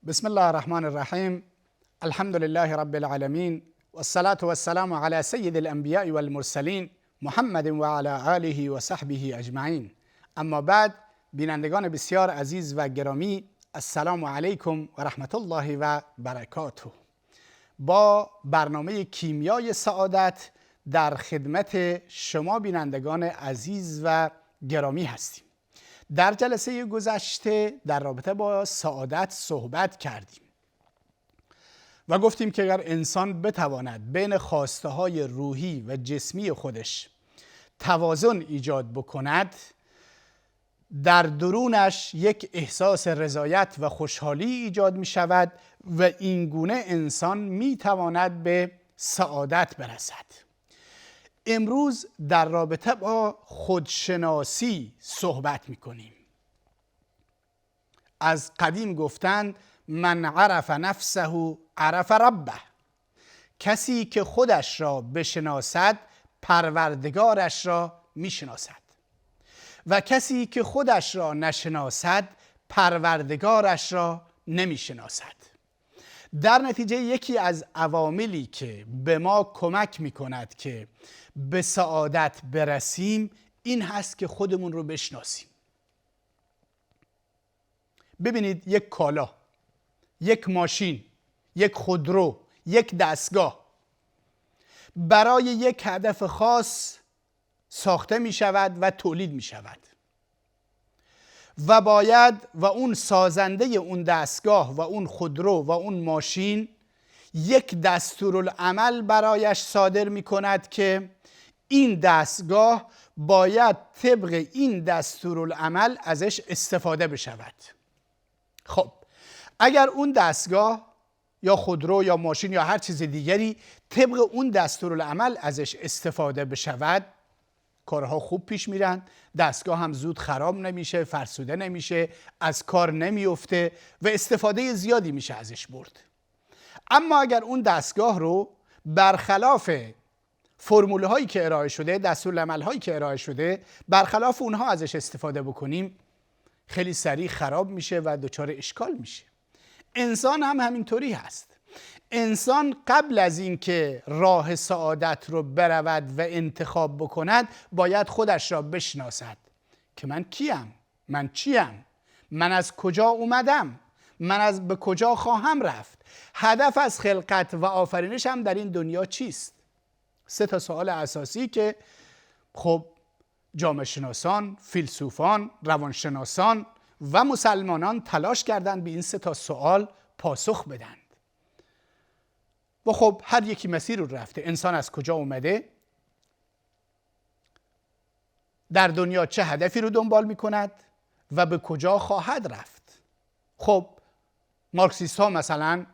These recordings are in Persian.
بسم الله الرحمن الرحیم. الحمد لله رب العالمین والصلاة والسلام علی سید الانبیاء والمرسلین محمد و علی آله و صحبه اجمعین. اما بعد، بینندگان بسیار عزیز و گرامی، السلام علیکم و رحمت الله و برکاته. با برنامه کیمیای سعادت در خدمت شما بینندگان عزیز و گرامی هستیم. در جلسه گذشته در رابطه با سعادت صحبت کردیم و گفتیم که اگر انسان بتواند بین خواسته های روحی و جسمی خودش توازن ایجاد بکند، در درونش یک احساس رضایت و خوشحالی ایجاد می شود و این گونه انسان می تواند به سعادت برسد. امروز در رابطه با خودشناسی صحبت می کنیم. از قدیم گفتند من عرف نفسه عرف ربه. کسی که خودش را بشناسد پروردگارش را می شناسد و کسی که خودش را نشناسد پروردگارش را نمی شناسد. در نتیجه یکی از عواملی که به ما کمک می کند که به سعادت برسیم این هست که خودمون رو بشناسیم. ببینید، یک کالا، یک ماشین، یک خودرو، یک دستگاه برای یک هدف خاص ساخته می شود و تولید می شود و باید و اون سازنده اون دستگاه و اون خودرو و اون ماشین یک دستورالعمل برایش صادر می کند که این دستگاه باید طبق این دستورالعمل ازش استفاده بشود. خب اگر اون دستگاه یا خودرو یا ماشین یا هر چیز دیگری طبق اون دستورالعمل ازش استفاده بشود، کارها خوب پیش میرن، دستگاه هم زود خراب نمیشه، فرسوده نمیشه، از کار نمیفته و استفاده زیادی میشه ازش برد. اما اگر اون دستگاه رو برخلاف فرموله هایی که ارائه شده، دستورالعمل هایی که ارائه شده، برخلاف اونها ازش استفاده بکنیم، خیلی سریع خراب میشه و دچار اشکال میشه. انسان هم همینطوری هست. انسان قبل از اینکه راه سعادت رو برود و انتخاب بکند باید خودش را بشناسد که من کیم؟ من چیم؟ من از کجا اومدم؟ من از به کجا خواهم رفت؟ هدف از خلقت و آفرینشم در این دنیا چیست؟ 3 سوال اساسی که خب جامعه شناسان، فیلسوفان، روانشناسان و مسلمانان تلاش کردند به این 3 سوال پاسخ بدن. و خب هر یکی مسیر رو رفته. انسان از کجا اومده؟ در دنیا چه هدفی رو دنبال می کند؟ و به کجا خواهد رفت؟ خب مارکسیست ها، مثلا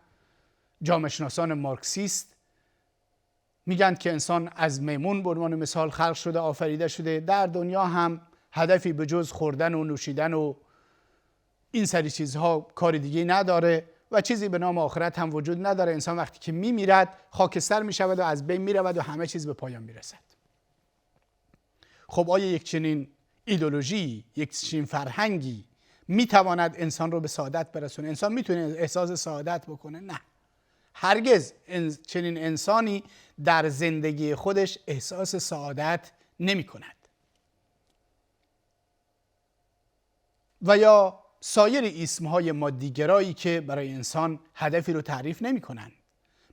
جامعه شناسان مارکسیست، میگن که انسان از میمون به عنوان مثال خلق شده، آفریده شده. در دنیا هم هدفی به جز خوردن و نوشیدن و این سری چیزها کار دیگه نداره و چیزی به نام آخرت هم وجود نداره. انسان وقتی که میمیرد خاکستر میشود و از بین میرود و همه چیز به پایان میرسد. خب آیا یک چنین ایدئولوژی، یک چنین فرهنگی میتواند انسان رو به سعادت برسونه؟ انسان میتونه احساس سعادت بکنه؟ نه، هرگز چنین انسانی در زندگی خودش احساس سعادت نمی کند. و یا سایر اسمهای مادیگرایی که برای انسان هدفی رو تعریف نمی کنند.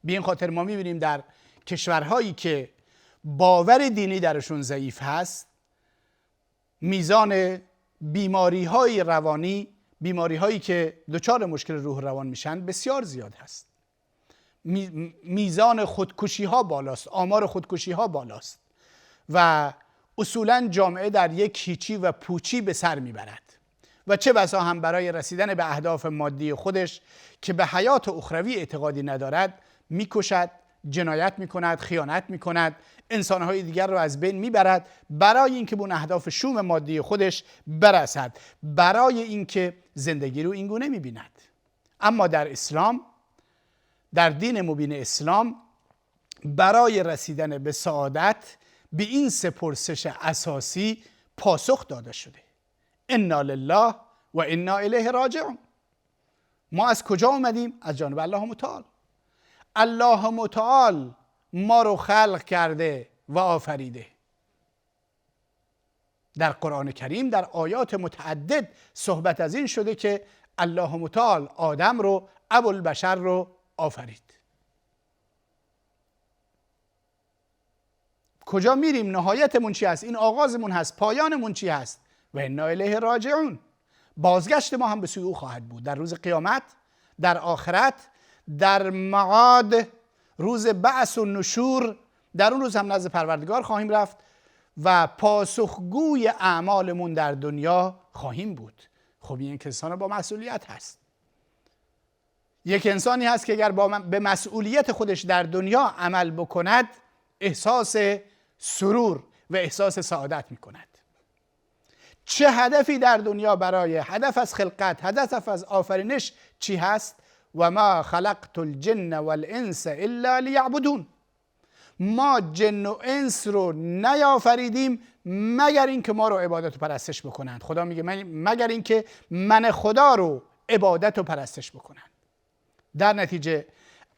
به این خاطر ما می بینیم در کشورهایی که باور دینی درشون ضعیف هست، میزان بیماری‌های روانی، بیماری‌هایی که دچار مشکل روح روان میشن بسیار زیاد هست. میزان خودکشی ها بالاست، آمار خودکشی ها بالاست و اصولا جامعه در یک هیچی و پوچی به سر میبرد و چه بسا هم برای رسیدن به اهداف مادی خودش که به حیات اخروی اعتقادی ندارد میکشد، جنایت میکند، خیانت میکند، انسانهای دیگر رو از بین میبرد برای اینکه به اون اهداف شوم مادی خودش برسد، برای اینکه زندگی رو اینگونه میبیند. اما در اسلام، در دین مبین اسلام، برای رسیدن به سعادت به این 3 پرسش اساسی پاسخ داده شده: انا لله و انا الیه راجعون. ما از کجا اومدیم؟ از جانب الله متعال. الله متعال ما رو خلق کرده و آفریده. در قرآن کریم در آیات متعدد صحبت از این شده که الله متعال آدم رو، ابوالبشر رو آفرید. کجا میریم؟ نهایتمون چی هست؟ این آغازمون هست. پایانمون چی هست؟ و انا الیه راجعون. بازگشت ما هم به سوی او خواهد بود در روز قیامت، در آخرت، در معاد، روز بعث و نشور. در اون روز هم نزد پروردگار خواهیم رفت و پاسخگوی اعمالمون در دنیا خواهیم بود. خب این انسان با مسئولیت هست. یک انسانی هست که اگر به مسئولیت خودش در دنیا عمل بکند احساس سرور و احساس سعادت می کند. چه هدفی در دنیا برای هدف از خلقت، هدف از آفرینش چی هست؟ و ما خلقت الجن والانس الا لیعبدون. ما جن و انس رو نیافریدیم مگر اینکه ما رو عبادت و پرستش بکنند. خدا میگه مگر اینکه من خدا رو عبادت و پرستش بکنند. در نتیجه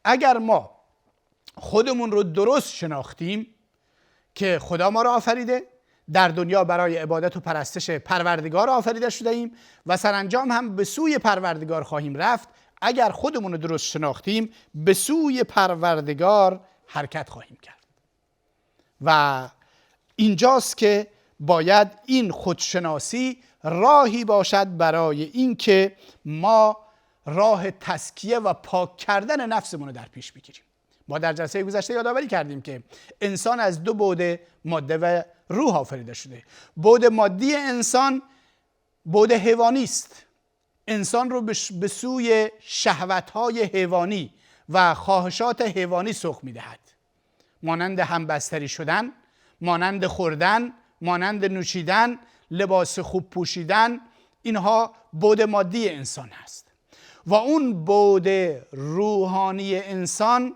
اگر ما خودمون رو درست شناختیم که خدا ما رو آفریده، در دنیا برای عبادت و پرستش پروردگار آفریده شده ایم و سرانجام هم به سوی پروردگار خواهیم رفت. اگر خودمون رو درست شناختیم به سوی پروردگار حرکت خواهیم کرد. و اینجاست که باید این خودشناسی راهی باشد برای اینکه ما راه تزکیه و پاک کردن نفسمون رو در پیش بگیریم. ما در جلسه گذشته یادآوری کردیم که انسان از دو بعد ماده و روح آفریده شده. بعد مادی انسان بعد حیوانی است. انسان رو به سوی شهوت‌های حیوانی و خواهشات حیوانی سوق می‌دهد. مانند همبستری شدن، مانند خوردن، مانند نوشیدن، لباس خوب پوشیدن، اینها بعد مادی انسان هست. و اون بعد روحانی انسان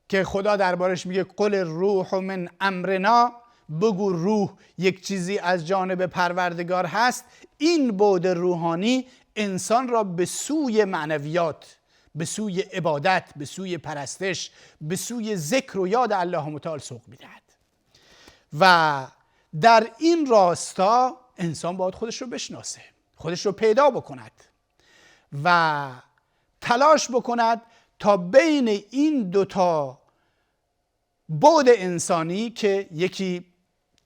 که خدا دربارش میگه قل الروح من امرنا، بگو روح یک چیزی از جانب پروردگار هست. این بعد روحانی انسان را به سوی معنویات، به سوی عبادت، به سوی پرستش، به سوی ذکر و یاد الله متعال سوق میدهد. و در این راستا انسان باید خودش رو بشناسه، خودش رو پیدا بکند و تلاش بکند تا بین این دوتا بعد انسانی که یکی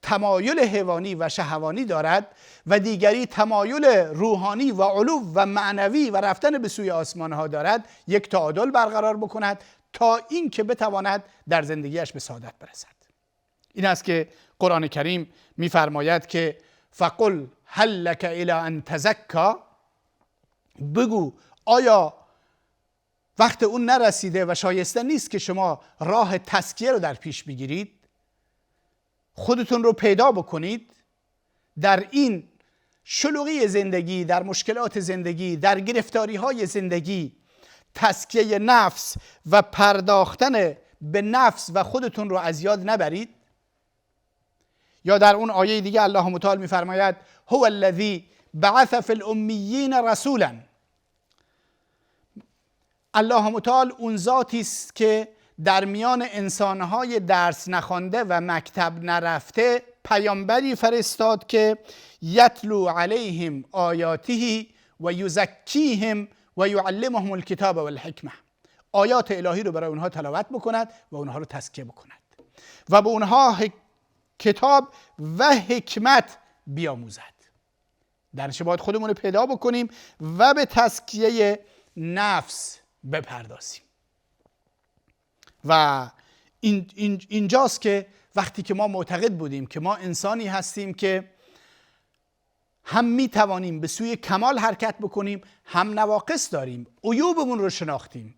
تمایل حیوانی و شهوانی دارد و دیگری تمایل روحانی و علو و معنوی و رفتن به سوی آسمان ها دارد، یک تعادل برقرار بکند تا این که بتواند در زندگیش به سعادت برسد. این است که قرآن کریم می‌فرماید که فقل هل لک الی ان تزکی، بگو آیا وقت اون نرسیده و شایسته نیست که شما راه تزکیه رو در پیش بگیرید، خودتون رو پیدا بکنید در این شلوغی زندگی، در مشکلات زندگی، در گرفتاری های زندگی. تزکیه نفس و پرداختن به نفس و خودتون رو از یاد نبرید. یا در اون آیه دیگه الله متعال میفرماید هو الذی بعث فی الامیین رسولا. الله متعال اون ذاتی است که در میان انسانهای درس نخوانده و مکتب نرفته پیامبری فرستاد که یتلو علیهم آیاته و یزکیهم و یعلمهم الکتاب والحکمه، آیات الهی رو برای اونها تلاوت بکند و اونها رو تزکیه بکند و به اونها کتاب و حکمت بیاموزد. درش باید خودمون رو پیدا بکنیم و به تزکیه نفس بپردازیم. و اینجاست که وقتی که ما معتقد بودیم که ما انسانی هستیم که هم می توانیم به سوی کمال حرکت بکنیم، هم نواقص داریم، عیوبمون رو شناختیم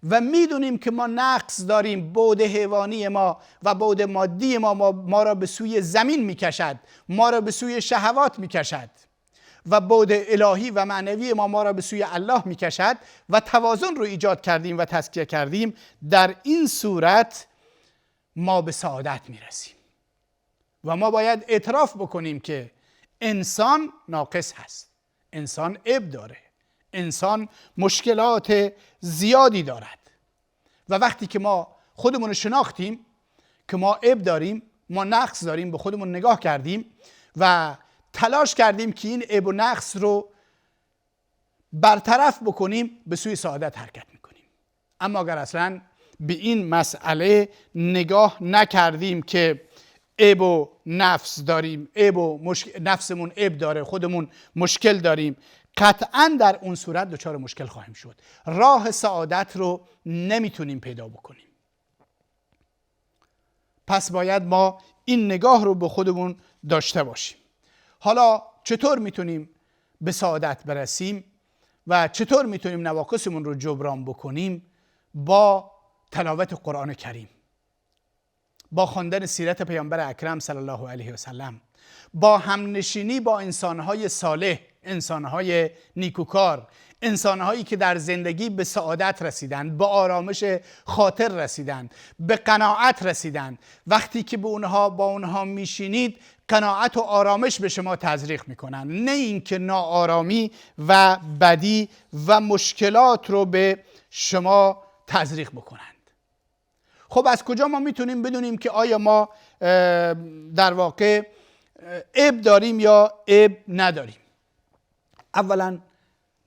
و میدونیم که ما نقص داریم، بعد حیوانی ما و بعد مادی ما را به سوی زمین میکشد، ما را به سوی شهوات میکشد و بعد الهی و معنوی ما را به سوی الله میکشد و توازن رو ایجاد کردیم و تزکیه کردیم. در این صورت ما به سعادت میرسیم و ما باید اعتراف بکنیم که انسان ناقص هست، انسان عیب داره، انسان مشکلات زیادی دارد و وقتی که ما خودمون رو شناختیم که ما عیب داریم، ما نقص داریم، به خودمون نگاه کردیم و تلاش کردیم که این عیب و نقص رو برطرف بکنیم، به سوی سعادت حرکت میکنیم. اما اگر اصلا به این مسئله نگاه نکردیم که عیب و نفس داریم، نفسمون عیب داره، خودمون مشکل داریم، قطعا در اون صورت دچار مشکل خواهیم شد. راه سعادت رو نمیتونیم پیدا بکنیم. پس باید ما این نگاه رو به خودمون داشته باشیم. حالا چطور میتونیم به سعادت برسیم و چطور میتونیم نواقصمون رو جبران بکنیم؟ با تلاوت قرآن کریم، با خواندن سیرت پیامبر اکرم صلی الله علیه و سلم، با همنشینی با انسانهای صالح، انسانهای نیکوکار، انسانهایی که در زندگی به سعادت رسیدند، به آرامش خاطر رسیدند، به قناعت رسیدند. وقتی که با اونها میشینید، قناعت و آرامش به شما تزریق میکنن، نه اینکه ناآرامی و بدی و مشکلات رو به شما تزریق بکنند. خب از کجا ما میتونیم بدونیم که آیا ما در واقع عیب داریم یا عیب نداریم؟ اولا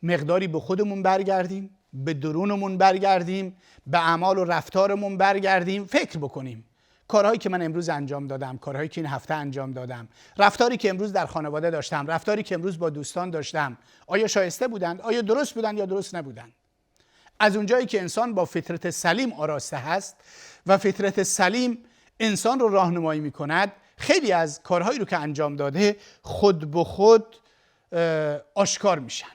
مقداری به خودمون برگردیم، به درونمون برگردیم، به اعمال و رفتارمون برگردیم، فکر بکنیم کارهایی که من امروز انجام دادم، کارهایی که این هفته انجام دادم، رفتاری که امروز در خانواده داشتم، رفتاری که امروز با دوستان داشتم، آیا شایسته بودند؟ آیا درست بودند یا درست نبودند؟ از اونجایی که انسان با فطرت سلیم آراسته هست و فطرت سلیم انسان رو راهنمایی میکند، خیلی از کارهایی رو که انجام داده خود به خود آشکار میشند.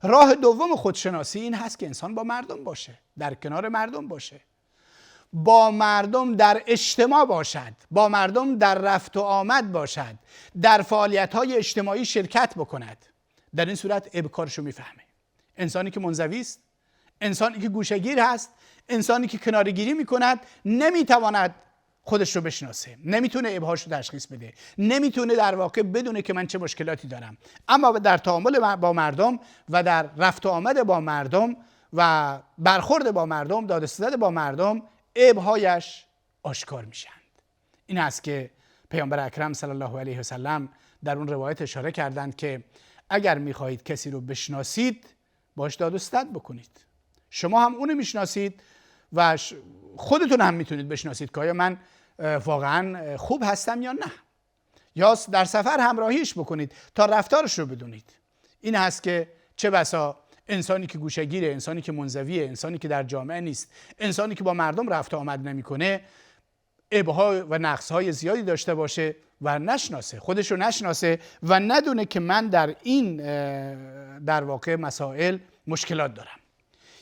راه دوم خودشناسی این هست که انسان با مردم باشه، در کنار مردم باشه، با مردم در اجتماع باشد، با مردم در رفت و آمد باشد، در فعالیت‌های اجتماعی شرکت بکند. در این صورت عیب کارشو میفهمه. انسانی که منزوی است، انسانی که گوشه‌گیر هست، انسانی که کناره‌گیری میکند، نمیتواند خودش رو بشناسه، نمیتونه عیب‌هاش رو تشخیص بده، نمیتونه در واقع بدونه که من چه مشکلاتی دارم. اما در تعامل با مردم و در رفت و آمد با مردم و برخورد با مردم، داد و ستد با مردم، عیب‌هایش آشکار میشند. این است که پیامبر اکرم صلی الله علیه و سلم در اون روایت اشاره کردند که اگر میخواهید کسی رو بشناسید، باش داد و ستد بکنید. شما هم اونو میشناسید و خودتون هم میتونید بشناسید که آیا من واقعا خوب هستم یا نه، یا در سفر همراهیش بکنید تا رفتارش رو بدونید. این هست که چه بسا انسانی که گوشه‌گیره، انسانی که منزویه، انسانی که در جامعه نیست، انسانی که با مردم رفت و آمد نمیکنه، عیب‌ها و نقص‌های زیادی داشته باشه و نشناسه، خودش رو نشناسه و ندونه که من در این در واقع مسائل مشکلات دارم.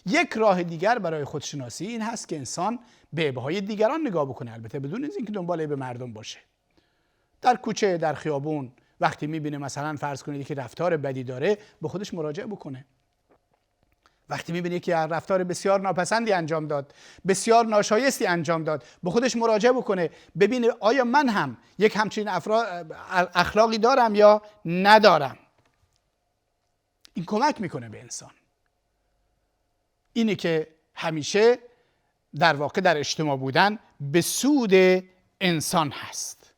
یک راه دیگر برای خودشناسی این هست که انسان به عیب‌های دیگران نگاه بکنه، البته بدون اینکه دنبال عیب مردم باشه. در کوچه، در خیابون وقتی میبینه مثلا فرض کنید که رفتار بدی داره، به خودش مراجعه بکنه. وقتی میبینه که رفتار بسیار ناپسندی انجام داد، بسیار ناشایستی انجام داد، به خودش مراجعه بکنه، ببینه آیا من هم یک همچین اخلاقی دارم یا ندارم. این کمک میکنه به انسان. اینه که همیشه در واقع در اجتماع بودن به سود انسان هست.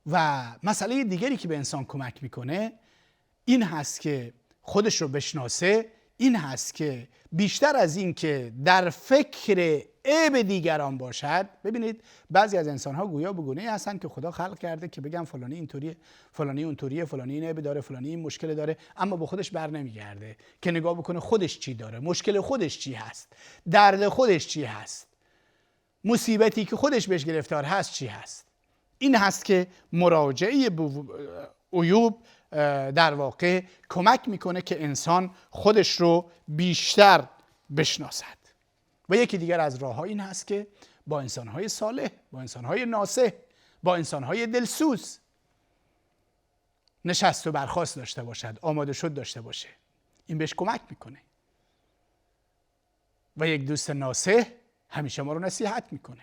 و مسئله دیگری که به انسان کمک میکنه این هست که خودش رو بشناسه، این هست که بیشتر از این که در فکر عیب دیگران باشد. ببینید بعضی از انسان‌ها گویا به گونه‌ای هستن که خدا خلق کرده که بگم فلانی اینطوریه، فلانی اونطوریه، فلانی این عیب داره، فلانی این مشکل داره، اما به خودش بر نمیگرده که نگاه بکنه خودش چی داره، مشکل خودش چی هست، درد خودش چی هست، مصیبتی که خودش بهش گرفتار هست چی هست. این هست که مراجعه به عیوب در واقع کمک میکنه که انسان خودش رو بیشتر بشناسد. و یکی دیگر از راه‌ها این هست که با انسان‌های صالح، با انسان‌های ناصح، با انسان‌های دلسوز نشست و برخاست داشته باشد، آماده شد داشته باشه. این بهش کمک میکنه. و یک دوست ناصح همیشه ما رو نصیحت میکنه،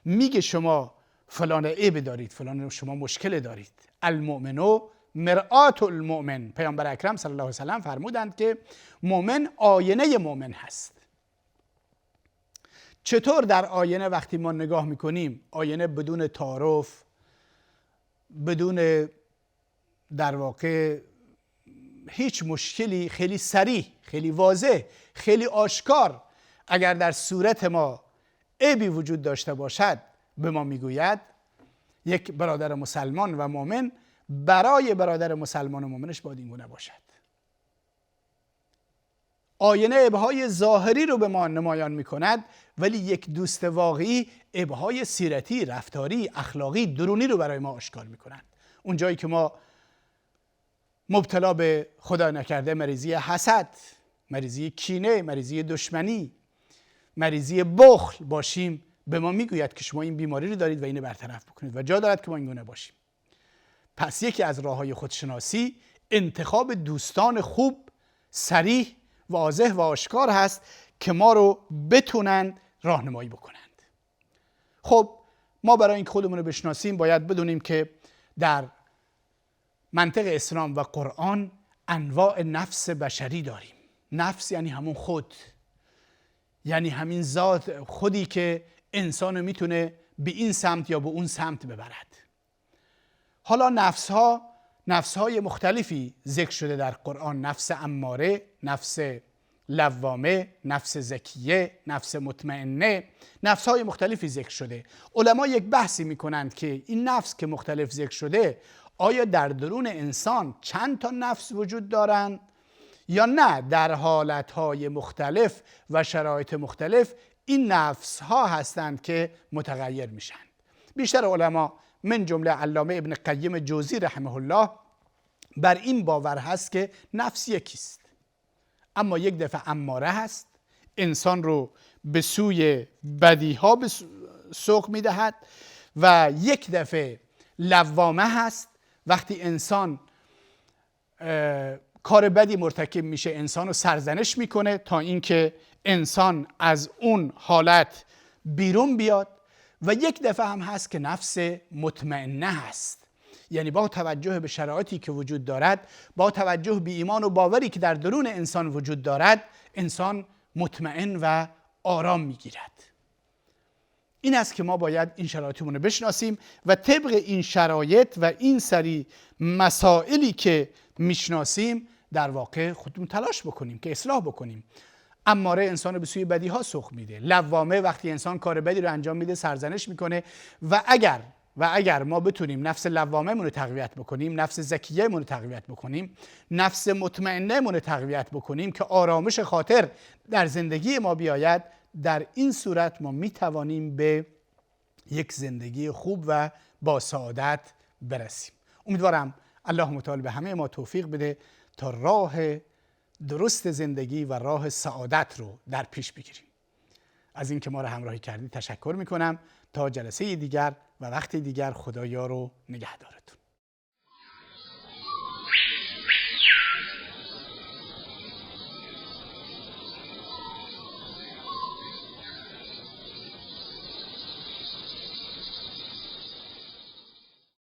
میگه شما فلان عیب دارید، فلان شما مشکل دارید. المؤمنو مرآت المؤمن. پیامبر اکرم صلی الله علیه و سلم فرمودند که مؤمن آینه مؤمن هست. چطور در آینه وقتی ما نگاه میکنیم، آینه بدون تعارف، بدون در واقع هیچ مشکلی، خیلی صریح، خیلی واضح، خیلی آشکار، اگر در صورت ما عیبی وجود داشته باشد به ما میگوید، یک برادر مسلمان و مؤمن برای برادر مسلمان و مؤمنش باید این گونه باشد. آینه عیبهای ظاهری رو به ما نمایان میکند، ولی یک دوست واقعی عیبهای سیرتی، رفتاری، اخلاقی، درونی رو برای ما آشکار میکنند. اون جایی که ما مبتلا به خدا نکرده مریضی حسد، مریضی کینه، مریضی دشمنی، مریضی بخل باشیم، به ما میگوید که شما این بیماری رو دارید و اینو برطرف بکنید و جا دارد که ما این گونه باشیم. پس یکی از راههای خودشناسی انتخاب دوستان خوب، صریح، واضح و آشکار هست که ما رو بتونند راهنمایی بکنند. خب ما برای اینکه خودمون رو بشناسیم باید بدونیم که در منطق اسلام و قرآن انواع نفس بشری داریم. نفس یعنی همون خود، یعنی همین ذات خودی که انسان میتونه به این سمت یا به اون سمت ببرد. حالا نفس‌های مختلفی ذکر شده در قرآن: نفس اماره، نفس لوامه، نفس زکیه، نفس مطمئنه. نفس‌های مختلفی ذکر شده. علما یک بحثی میکنند که این نفس که مختلف ذکر شده، آیا در درون انسان چند تا نفس وجود دارند یا نه در حالتهای مختلف و شرایط مختلف این نفس‌ها هستند که متغیر میشن. بیشتر علما من جمله علامه ابن قیم جوزی رحمه الله بر این باور هست که نفس یکیست، اما یک دفعه اماره هست، انسان رو به سوی بدیها سوق میدهد، و یک دفعه لوامه هست، وقتی انسان کار بدی مرتکب میشه انسان رو سرزنش میکنه تا اینکه انسان از اون حالت بیرون بیاد، و یک دفعه هم هست که نفس مطمئنه هست، یعنی با توجه به شرایطی که وجود دارد، با توجه به ایمان و باوری که در درون انسان وجود دارد، انسان مطمئن و آرام میگیرد. این است که ما باید این شرایطمون رو بشناسیم و طبق این شرایط و این سری مسائلی که میشناسیم در واقع خودمون تلاش بکنیم که اصلاح بکنیم. اماره انسان رو به سوی بدی ها سوق میده. لوامه وقتی انسان کار بدی رو انجام میده سرزنش میکنه، و اگر ما بتونیم نفس لوامه مون رو تقویت بکنیم، نفس زکیه مون رو تقویت بکنیم، نفس مطمئنه مون رو تقویت بکنیم که آرامش خاطر در زندگی ما بیاید، در این صورت ما میتوانیم به یک زندگی خوب و با سعادت برسیم. امیدوارم الله متعال به همه ما توفیق بده تا راه درست زندگی و راه سعادت رو در پیش بگیریم. از اینکه ما رو همراهی کردید تشکر میکنم. تا جلسه دیگر و وقت دیگر، خدا یار و نگهدارتون.